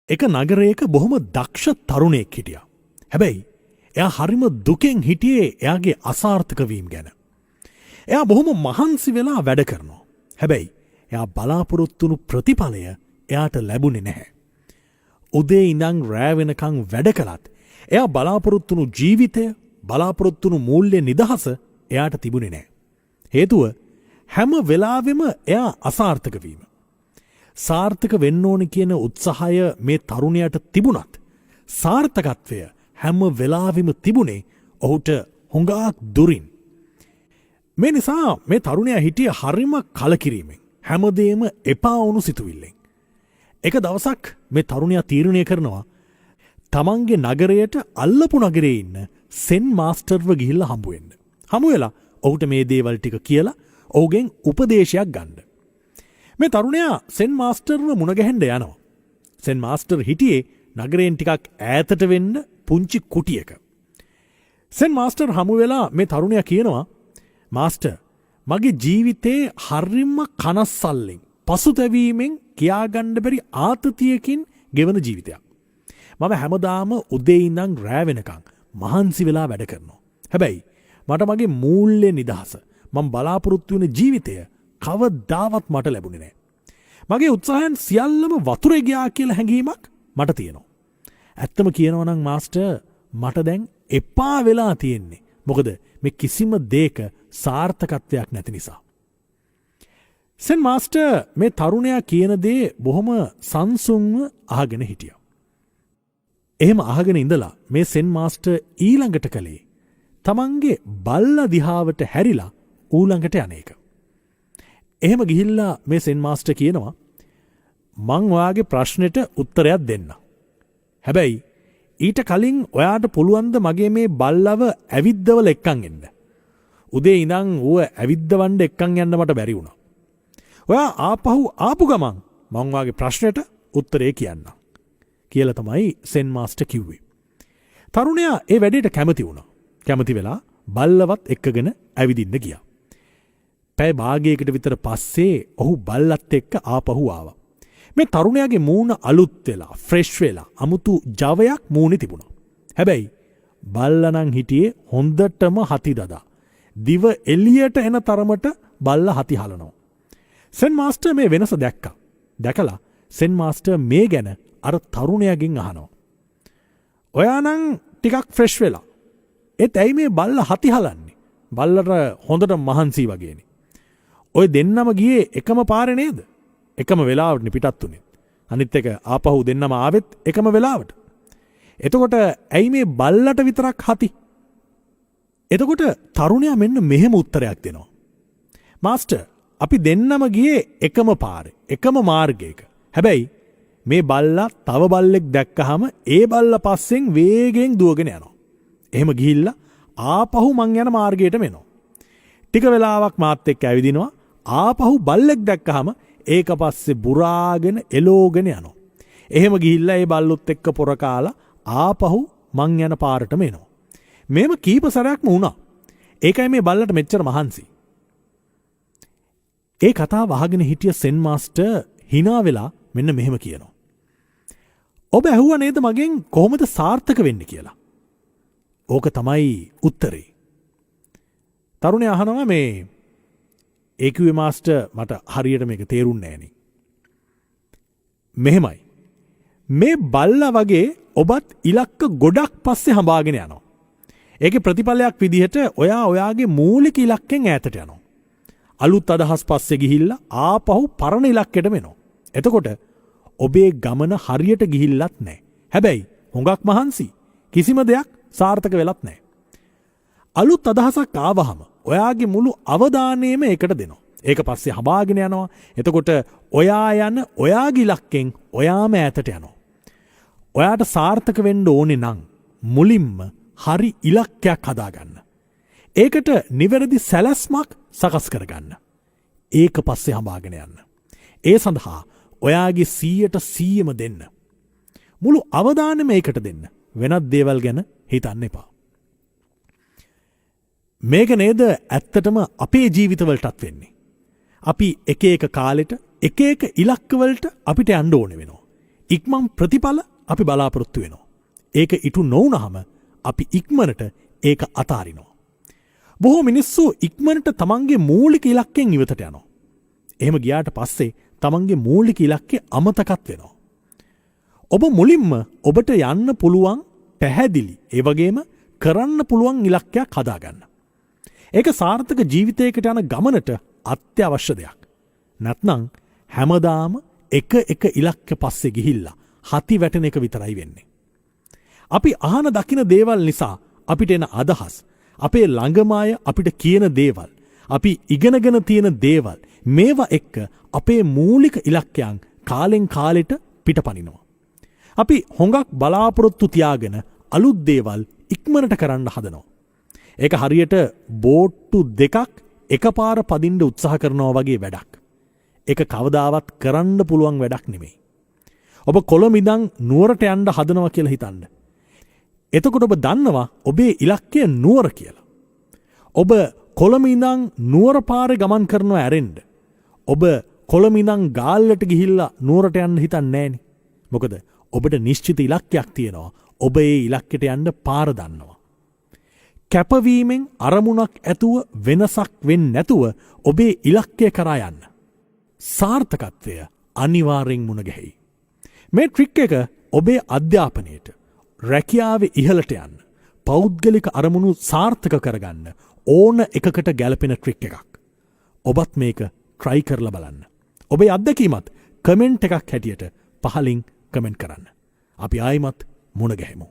එක නගරයක බොහොම දක්ෂ තරුණයෙක් හිටියා. හැබැයි එයා හරිම දුකෙන් හිටියේ එයාගේ අසාර්ථක වීම ගැන. එයා බොහොම මහන්සි වෙලා වැඩ කරනවා. හැබැයි එයා බලාපොරොත්තු වුණු ප්‍රතිඵලය එයාට ලැබුණේ නැහැ. උදේ ඉඳන් රෑ වෙනකන් වැඩ කළත් එයා බලාපොරොත්තු වුණු ජීවිතය, බලාපොරොත්තු වුණු මූල්‍ය නිදහස එයාට තිබුණේ නැහැ. හේතුව හැම වෙලාවෙම එයා අසාර්ථක වීම. සාර්ථක වෙන්න ඕනි කියන උත්සාහය මේ තරුණයාට තිබුණත් සාර්ථකත්වය හැම වෙලාවෙම තිබුණේ ඔහුට හුඟක් දුරින්. මේ නිසා මේ තරුණයා හිටිය හරිම කලකිරීමෙන්, හැමදේම එපා වුණු සිතුවිල්ලෙන්. එක දවසක් මේ තරුණයා තීරණය කරනවා තමන්ගේ නගරයට අල්ලපු නගරේ ඉන්න සෙන් මාස්ටර්ව ගිහිල්ලා හම්බ වෙන්න. හමු වෙලා ඔහුට මේ දේවල් ටික කියලා ඔහුගෙන් උපදේශයක් ගන්න. මේ තරුණයා සෙන් මාස්ටර්ව මුණ ගැහෙන්න යනවා. සෙන් මාස්ටර් හිටියේ නගරයෙන් ටිකක් ඈතට වෙන්න පුංචි කුටියක. සෙන් මාස්ටර් හමු වෙලා මේ තරුණයා කියනවා, මාස්ටර්, මගේ ජීවිතේ හරිම කනස්සල්ලෙන්, පසුතැවීමෙන් කියාගන්න බැරි ආතතියකින් ගෙවන ජීවිතයක්. මම හැමදාම උදේ ඉඳන් රෑ වෙනකන් මහන්සි වෙලා වැඩ කරනවා. හැබැයි මට මගේ මූල්‍ය නිදහස, මම බලාපොරොත්තු වෙන ජීවිතය කවදාවත් මට ලැබුණේ නැහැ. මගේ උත්සාහයන් සියල්ලම වතුරේ ගියා කියලා හැඟීමක් මට තියෙනවා. ඇත්තම කියනවා නම් මාස්ටර්, මට දැන් එපා වෙලා තියෙන්නේ. මොකද මේ කිසිම දෙයක සාර්ථකත්වයක් නැති නිසා. සෙන් මාස්ටර් මේ තරුණයා කියන දේ බොහොම සංසුන්ව අහගෙන හිටියා. එහෙම අහගෙන ඉඳලා මේ සෙන් මාස්ටර් ඊළඟට කළේ තමන්ගේ බල්ලා දිහාවට හැරිලා ඌළඟට යන්නේක. එහෙම ගිහිල්ලා මේ සෙන් මාස්ටර් කියනවා, මං ඔයාගේ ප්‍රශ්නෙට උත්තරයක් දෙන්න. හැබැයි ඊට කලින් ඔයාට පුළුවන් ද මගේ මේ බල්ලව ඇවිද්දවල එක්කන් එන්න. උදේ ඉඳන් ඌව ඇවිද්දවන්න එක්කන් යන්න මට බැරි වුණා. ඔයා ආපු ගමන් මං ඔයාගේ ප්‍රශ්නෙට උත්තරේ කියන්නම් කියලා තමයි සෙන් මාස්ටර් කිව්වේ. තරුණයා ඒ වැඩේට කැමති වුණා. කැමති වෙලා බල්ලවත් එක්කගෙන ඇවිදින්න ගියා. පැය භාගයකට විතර පස්සේ ඔහු බල්ලත් එක්ක ආපහු ආවා. මේ තරුණයාගේ මූණ අලුත් වෙලා, ෆ්‍රෙෂ් වෙලා, අමුතු ජවයක් මූණේ තිබුණා. හැබැයි බල්ලා නම් හිටියේ හොඳටම හති දදා. දිව එළියට එන තරමට බල්ලා හති හලනවා. සෙන් මාස්ටර් මේ වෙනස දැක්කා. දැකලා සෙන් මාස්ටර් මේ ගැන අර තරුණයාගෙන් අහනවා, ඔයා නම් ටිකක් ෆ්‍රෙෂ් වෙලා, ඒත් ඇයි මේ බල්ලා හති හලන්නේ? බල්ලට හොඳට මහන්සි වගේනේ. ඔය දෙන්නම ගියේ එකම පාරේ නේද? එකම වෙලාවට පිටත් උනේ. අනිත් එක ආපහු දෙන්නම ආවෙත් එකම වෙලාවට. එතකොට ඇයි මේ බල්ලට විතරක් හති? එතකොට තරුණයා මෙන්න මෙහෙම උත්තරයක් දෙනවා, මාස්ටර්, අපි දෙන්නම ගියේ එකම පාරේ, එකම මාර්ගයක. හැබැයි මේ බල්ලා තව බල්ලෙක් දැක්කහම ඒ බල්ලා පස්සෙන් වේගෙන් දුවගෙන යනවා. එහෙම ගිහිල්ලා ආපහු මං යන මාර්ගයටම එනවා. ටික වෙලාවක් මාත් එක්ක ඇවිදිනවා. ආපහු බල්ලෙක් දැක්කහම ඒක පස්සේ බුරාගෙන එලෝගෙන යනවා. එහෙම ගිහිල්ලා ඒ බල්ලොත් එක්ක පොර කාලා ආපහු මං යන පාරටම එනවා. මේම කීප සැරයක්ම වුණා. ඒකයි මේ බල්ලට මෙච්චර මහන්සි. ඒ කතාව අහගෙන හිටිය සෙන් මාස්ටර් hina වෙලා මෙන්න මෙහෙම කියනවා, ඔබ ඇහුවා නේද මගෙන් කොහොමද සාර්ථක වෙන්නේ කියලා? ඕක තමයි උත්තරේ. තරුණයා අහනවා, මේ ඒකියුවේ මාස්ටර්, මට හරියට මේක තේරුන්නේ නෑනේ. මෙහෙමයි, මේ බල්ලා වගේ ඔබත් ඉලක්ක ගොඩක් පස්සේ හඹාගෙන යනවා. ඒකේ ප්‍රතිඵලයක් විදිහට ඔයා ඔයාගේ මූලික ඉලක්කෙන් ඈතට යනවා. අලුත් අදහස් පස්සේ ගිහිල්ලා ආපහු පරණ ඉලක්කෙටම එනවා. එතකොට ඔබේ ගමන හරියට ගිහිල්ලත් නැහැ. හැබැයි හුඟක් මහන්සි. කිසිම දෙයක් සාර්ථක වෙලත් නැහැ. අලුත් අදහසක් ආවහම ඔයාගේ මුළු අවධානයම ඒකට දෙනවා. ඒක පස්සේ හඹාගෙන යනවා. එතකොට ඔයා යන ඔයාගේ ඉලක්කෙන් ඔයාම ඈතට යනවා. ඔයාට සාර්ථක වෙන්න ඕනේ නම් මුලින්ම හරි ඉලක්කයක් හදාගන්න. ඒකට නිවැරදි සැලැස්මක් සකස් කරගන්න. ඒක පස්සේ හඹාගෙන යන්න. ඒ සඳහා ඔයාගේ 100% දෙන්න. මුළු අවධානයම ඒකට දෙන්න. වෙනත් දේවල් ගැන හිතන්න එපා. මේක නේද ඇත්තටම අපේ ජීවිතවලටත් වෙන්නේ. අපි එක එක කාලෙට එක එක ඉලක්කවලට අපිට යන්න ඕනේ වෙනවා. ඉක්මන් ප්‍රතිඵල අපි බලාපොරොත්තු වෙනවා. ඒක ඉටු නොවුනහම අපි ඉක්මනට ඒක අතාරිනවා. බොහෝ මිනිස්සු ඉක්මනට තමන්ගේ මූලික ඉලක්කයෙන් ඉවතට යනවා. එහෙම ගියාට පස්සේ තමන්ගේ මූලික ඉලක්කය අමතකත් වෙනවා. ඔබ මුලින්ම ඔබට යන්න පුළුවන් පැහැදිලි ඒ වගේම කරන්න පුළුවන් ඉලක්කයක් හදාගන්න. ඒක සාර්ථක ජීවිතයකට යන ගමනට අත්‍යවශ්‍ය දෙයක්. නැත්නම් හැමදාම එක ඉලක්ක පස්සේ ගිහිල්ලා හති වැටෙන එක විතරයි වෙන්නේ. අපි අහන දකින දේවල් නිසා අපිට එන අදහස්, අපේ ළඟම අය අපිට කියන දේවල්, අපි ඉගෙනගෙන තියෙන දේවල් මේවා එක්ක අපේ මූලික ඉලක්කයන් කාලෙන් කාලෙට පිටපනිනවා. අපි හොඟක් බලාපොරොත්තු තියාගෙන අලුත් දේවල් ඉක්මනට කරන්න හදනවා. ඒක හරියට බෝට්ටු දෙකක් එකපාර පදින්න උත්සාහ කරනවා වගේ වැඩක්. ඒක කවදාවත් කරන්න පුළුවන් වැඩක් නෙමෙයි. ඔබ කොළඹ ඉඳන් නුවරට යන්න හදනවා කියලා හිතන්න. එතකොට ඔබ දන්නවා ඔබේ ඉලක්කය නුවර කියලා. ඔබ කොළඹ ඉඳන් නුවර පාරේ ගමන් කරනවා ඇරෙන්න. ඔබ කොළඹ ඉඳන් ගාල්ලට ගිහිල්ලා නුවරට යන්න හිතන්නේ නැහනේ. මොකද ඔබට නිශ්චිත ඉලක්කයක් තියෙනවා. ඔබ ඒ ඉලක්කයට යන්න පාර දන්නවා. කැපවීමෙන් අරමුණක් ඇතුව වෙනසක් වෙන්නේ නැතුව ඔබේ ඉලක්කය කරා යන්න. සාර්ථකත්වය අනිවාර්යෙන් මුණ ගැහෙයි. මේ ට්‍රික් එක ඔබේ අධ්‍යාපනයට, රැකියාවේ ඉහළට යන්න, පෞද්ගලික අරමුණු සාර්ථක කරගන්න ඕන එකකට ගැලපෙන ට්‍රික් එකක්. ඔබත් මේක try කරලා බලන්න. ඔබේ අත්දැකීමත් කමෙන්ට් එකක් හැටියට පහලින් කමෙන්ට් කරන්න. අපි ආයිමත් මුණ ගැහෙමු.